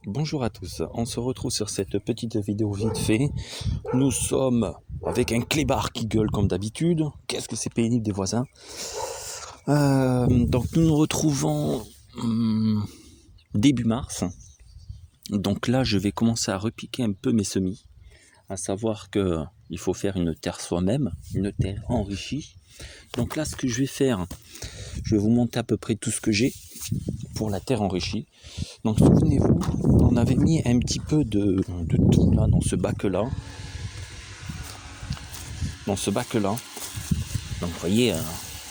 Bonjour à tous, on se retrouve sur cette petite vidéo vite fait. Nous sommes avec un clébard qui gueule comme d'habitude. Qu'est-ce que c'est pénible des voisins. Donc nous nous retrouvons début mars. Donc là je vais commencer à repiquer un peu mes semis. À savoir que il faut faire une terre soi-même, une terre enrichie. Donc là ce que je vais faire, je vais vous montrer à peu près tout ce que j'ai pour la terre enrichie. Donc souvenez-vous, on avait mis un petit peu de tout là dans ce bac là. Donc vous voyez,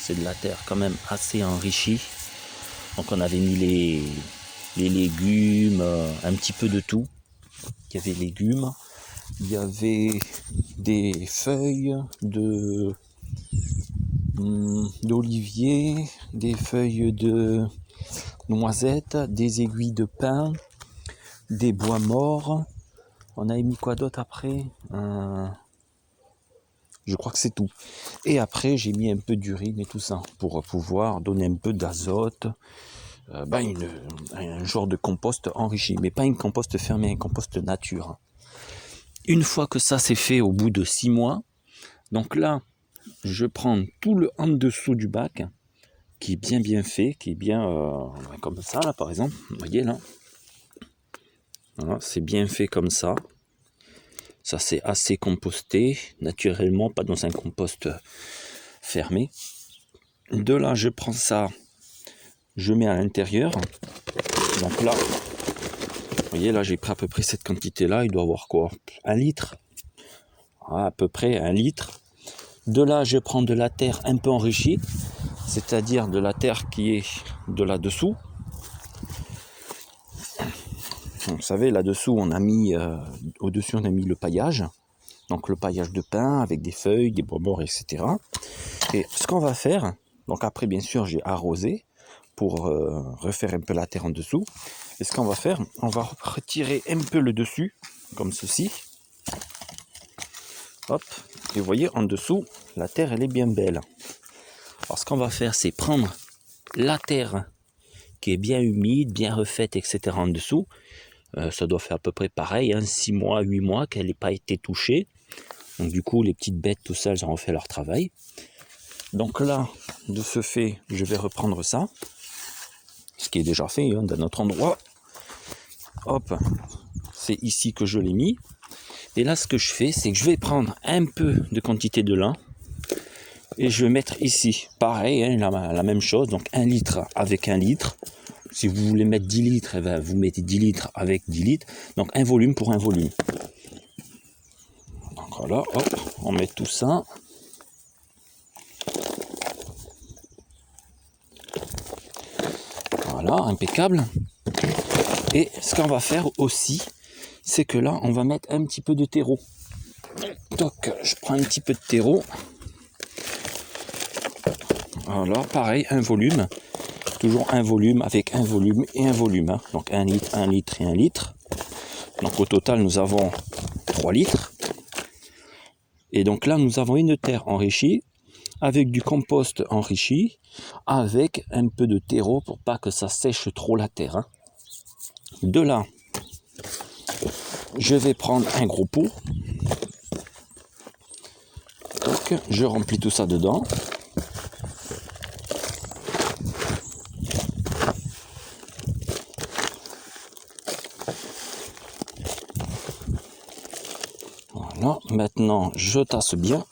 c'est de la terre quand même assez enrichie. Donc on avait mis les légumes, un petit peu de tout. Il y avait légumes, il y avait des feuilles d'olivier, des feuilles de noisettes, des aiguilles de pin, des bois morts. On avait mis quoi d'autre après? Je crois que c'est tout. Et après, j'ai mis un peu d'urine et tout ça pour pouvoir donner un peu d'azote. Un genre de compost enrichi, mais pas une compost fermée, un compost nature. Une fois que ça c'est fait au bout de 6 mois, donc là, je prends tout le en dessous du bac, qui est bien fait, qui est bien comme ça là par exemple, vous voyez là. Voilà, c'est bien fait comme ça. Ça c'est assez composté, naturellement, pas dans un compost fermé. De là, je prends ça, je mets à l'intérieur. Donc là, vous voyez, là, j'ai pris à peu près cette quantité-là. Il doit avoir quoi? 1 litre. Voilà, à peu près 1 litre. De là, je prends de la terre un peu enrichie, c'est-à-dire de la terre qui est de là-dessous. Vous savez, là-dessous, on a mis, au-dessus, on a mis le paillage. Donc le paillage de pin avec des feuilles, des bois morts, etc. Et ce qu'on va faire, donc après, bien sûr, j'ai arrosé pour refaire un peu la terre en dessous. Et ce qu'on va faire, on va retirer un peu le dessus, comme ceci. Hop, et vous voyez, en dessous, la terre, elle est bien belle. Alors ce qu'on va faire, c'est prendre la terre qui est bien humide, bien refaite, etc. en dessous. Ça doit faire à peu près pareil, 6 mois, 8 mois qu'elle n'ait pas été touchée. Donc du coup, les petites bêtes, tout ça, elles ont fait leur travail. Donc là, de ce fait, je vais reprendre ça. Ce qui est déjà fait d'un autre endroit. Hop, c'est ici que je l'ai mis. Et là, ce que je fais, c'est que je vais prendre un peu de quantité de lin. Et je vais mettre ici, pareil, la même chose. Donc 1 litre avec 1 litre. Si vous voulez mettre 10 litres, eh bien, vous mettez 10 litres avec 10 litres. Donc un volume pour un volume. Donc voilà, hop, on met tout ça. Voilà, impeccable. Et ce qu'on va faire aussi, c'est que là, on va mettre un petit peu de terreau. Donc, je prends un petit peu de terreau. Voilà, pareil, un volume. Toujours un volume avec un volume et un volume. Donc 1 litre, 1 litre et 1 litre. Donc au total, nous avons 3 litres. Et donc là, nous avons une terre enrichie, avec du compost enrichi, avec un peu de terreau pour pas que ça sèche trop la terre. De là, je vais prendre un gros pot. Donc, je remplis tout ça dedans. Voilà, maintenant je tasse bien.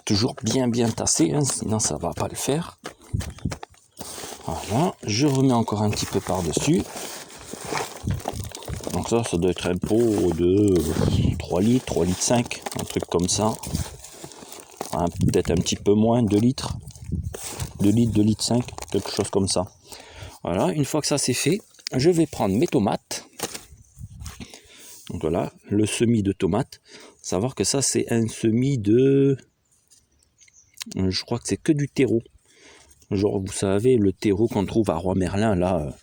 Toujours bien tassé, sinon ça va pas le faire. Voilà, je remets encore un petit peu par-dessus. Donc ça doit être un pot de 3 litres, 3 litres 5, un truc comme ça. Peut-être un petit peu moins, 2 litres. 2 litres, 2 litres 5, quelque chose comme ça. Voilà, une fois que ça c'est fait, je vais prendre mes tomates. Donc voilà, le semis de tomates. Savoir que ça c'est un semis de... Je crois que c'est que du terreau. Genre, vous savez, le terreau qu'on trouve à Roi-Merlin, là,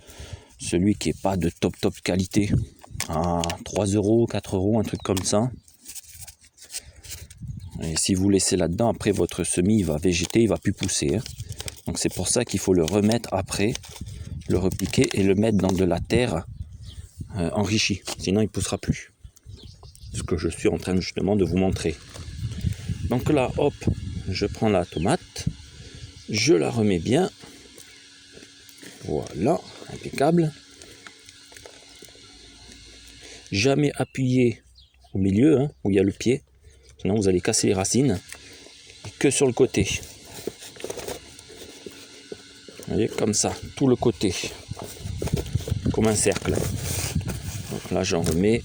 celui qui n'est pas de top qualité. À 3 euros, 4 euros, un truc comme ça. Et si vous laissez là-dedans, après votre semis, il va végéter, il va plus pousser. Donc c'est pour ça qu'il faut le remettre après, le repiquer et le mettre dans de la terre enrichi, sinon il ne poussera plus. Ce que je suis en train justement de vous montrer. Donc là, hop, je prends la tomate, je la remets bien. Voilà, impeccable. Jamais appuyer au milieu, hein, où il y a le pied, sinon vous allez casser les racines. Et que sur le côté. Vous voyez, comme ça, tout le côté, comme un cercle. Donc là, j'en remets.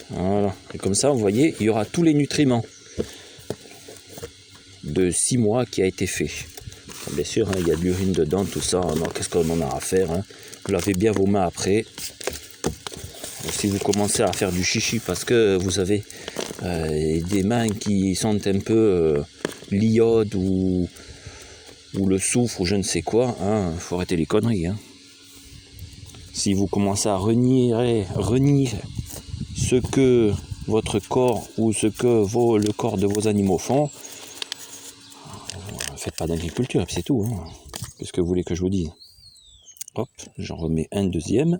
Voilà, et comme ça, vous voyez, il y aura tous les nutriments de 6 mois qui a été fait. Bien sûr, hein, il y a de l'urine dedans, tout ça. Non, qu'est-ce qu'on en a à faire, hein. Vous lavez bien vos mains après. Si vous commencez à faire du chichi parce que vous avez des mains qui sentent un peu l'iode ou le soufre ou je ne sais quoi, hein, faut arrêter les conneries. Hein. Si vous commencez à renier ce que votre corps ou ce que le corps de vos animaux font, faites pas d'agriculture, c'est tout. Hein. Qu'est-ce que vous voulez que je vous dise? Hop, j'en remets un deuxième.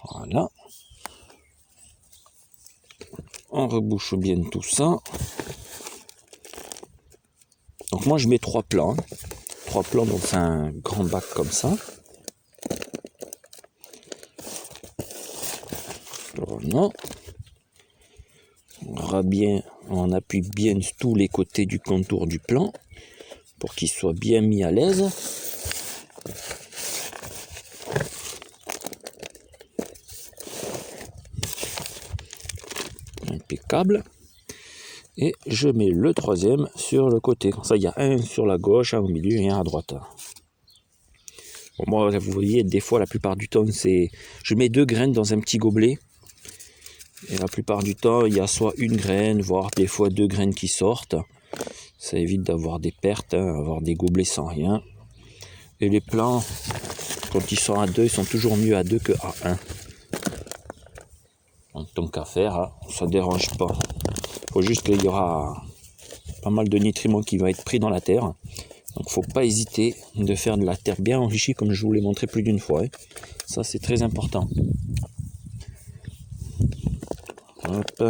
Voilà. On rebouche bien tout ça. Donc moi je mets 3 plants. 3 plants dans un grand bac comme ça. Voilà. On appuie bien tous les côtés du contour du plant pour qu'il soit bien mis à l'aise. Impeccable. Et je mets le troisième sur le côté. Comme ça, il y a un sur la gauche, un au milieu et un à droite. Bon, moi, vous voyez, des fois, la plupart du temps, je mets 2 graines dans un petit gobelet. Et la plupart du temps, il y a soit une graine, voire des fois 2 graines qui sortent. Ça évite d'avoir des pertes, hein, avoir des gobelets sans rien. Et les plants, quand ils sont à 2, ils sont toujours mieux à 2 que à 1. Donc, tant qu'à faire, hein, ça ne dérange pas. Il faut juste qu'il y aura pas mal de nutriments qui vont être pris dans la terre. Donc, il ne faut pas hésiter de faire de la terre bien enrichie, comme je vous l'ai montré plus d'une fois. Hein. Ça, c'est très important. Hop.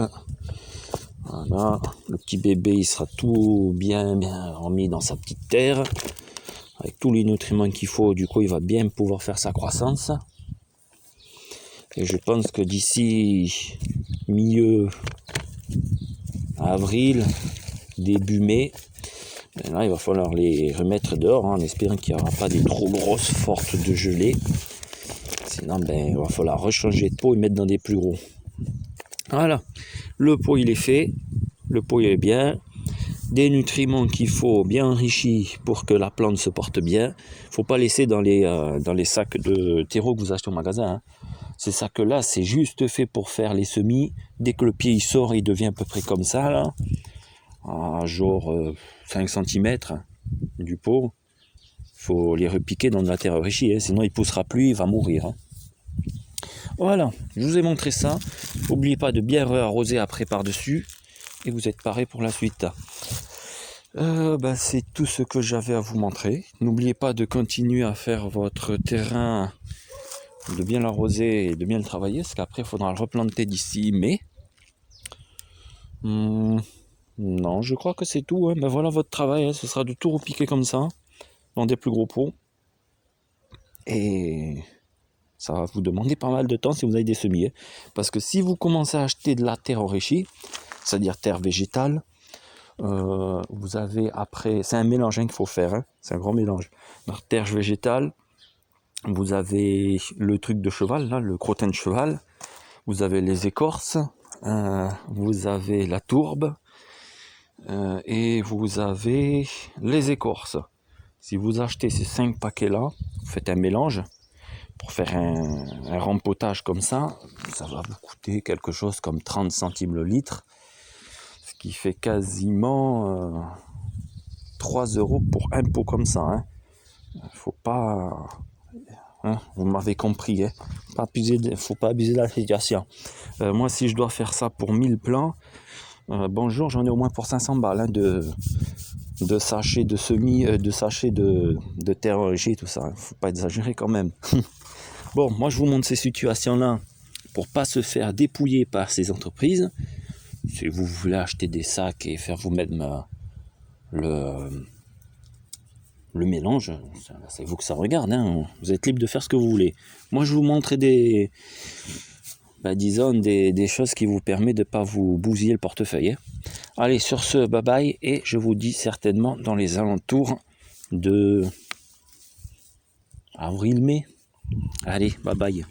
Voilà, le petit bébé il sera tout bien remis dans sa petite terre avec tous les nutriments qu'il faut, du coup il va bien pouvoir faire sa croissance et je pense que d'ici milieu avril, début mai, là il va falloir les remettre dehors, hein, en espérant qu'il n'y aura pas des trop grosses fortes de gelée, sinon il va falloir rechanger de pot et mettre dans des plus gros. Voilà, le pot il est fait, le pot il est bien, des nutriments qu'il faut bien enrichis pour que la plante se porte bien. Il ne faut pas laisser dans les sacs de terreau que vous achetez au magasin. Hein. Ces sacs-là, c'est juste fait pour faire les semis. Dès que le pied il sort, il devient à peu près comme ça, là, à genre 5 cm du pot. Il faut les repiquer dans de la terre enrichie, hein, sinon il ne poussera plus, il va mourir. Hein. Voilà, je vous ai montré ça. N'oubliez pas de bien arroser après par-dessus. Et vous êtes paré pour la suite. C'est tout ce que j'avais à vous montrer. N'oubliez pas de continuer à faire votre terrain, de bien l'arroser et de bien le travailler, parce qu'après il faudra le replanter d'ici mai. Non, je crois que c'est tout. Hein. Voilà votre travail, hein. Ce sera de tout repiquer comme ça, dans des plus gros pots. Et ça va vous demander pas mal de temps si vous avez des semis. Hein. Parce que si vous commencez à acheter de la terre enrichie, c'est-à-dire terre végétale, vous avez après, c'est un mélange qu'il faut faire, hein, c'est un grand mélange. La terre végétale, vous avez le truc de cheval, là, le crottin de cheval, vous avez les écorces, vous avez la tourbe, et vous avez les écorces. Si vous achetez ces 5 paquets-là, vous faites un mélange, pour faire un rempotage comme ça va vous coûter quelque chose comme 30 centimes le litre, ce qui fait quasiment 3 € pour un pot comme ça. Hein. Faut pas... Hein, vous m'avez compris. Hein. Faut pas abuser de la situation. Moi, si je dois faire ça pour 1000 plants, bonjour, j'en ai au moins pour 500 balles hein, de sachets de semis, de sachets de terre enrichie, tout ça. Faut pas exagérer quand même. Bon, moi je vous montre ces situations-là pour pas se faire dépouiller par ces entreprises. Si vous voulez acheter des sacs et faire vous-même le mélange, c'est vous que ça regarde, hein. Vous êtes libre de faire ce que vous voulez. Moi je vous montre disons des choses qui vous permettent de ne pas vous bousiller le portefeuille. Allez, sur ce, bye bye, et je vous dis certainement dans les alentours de avril-mai. Allez, bye bye.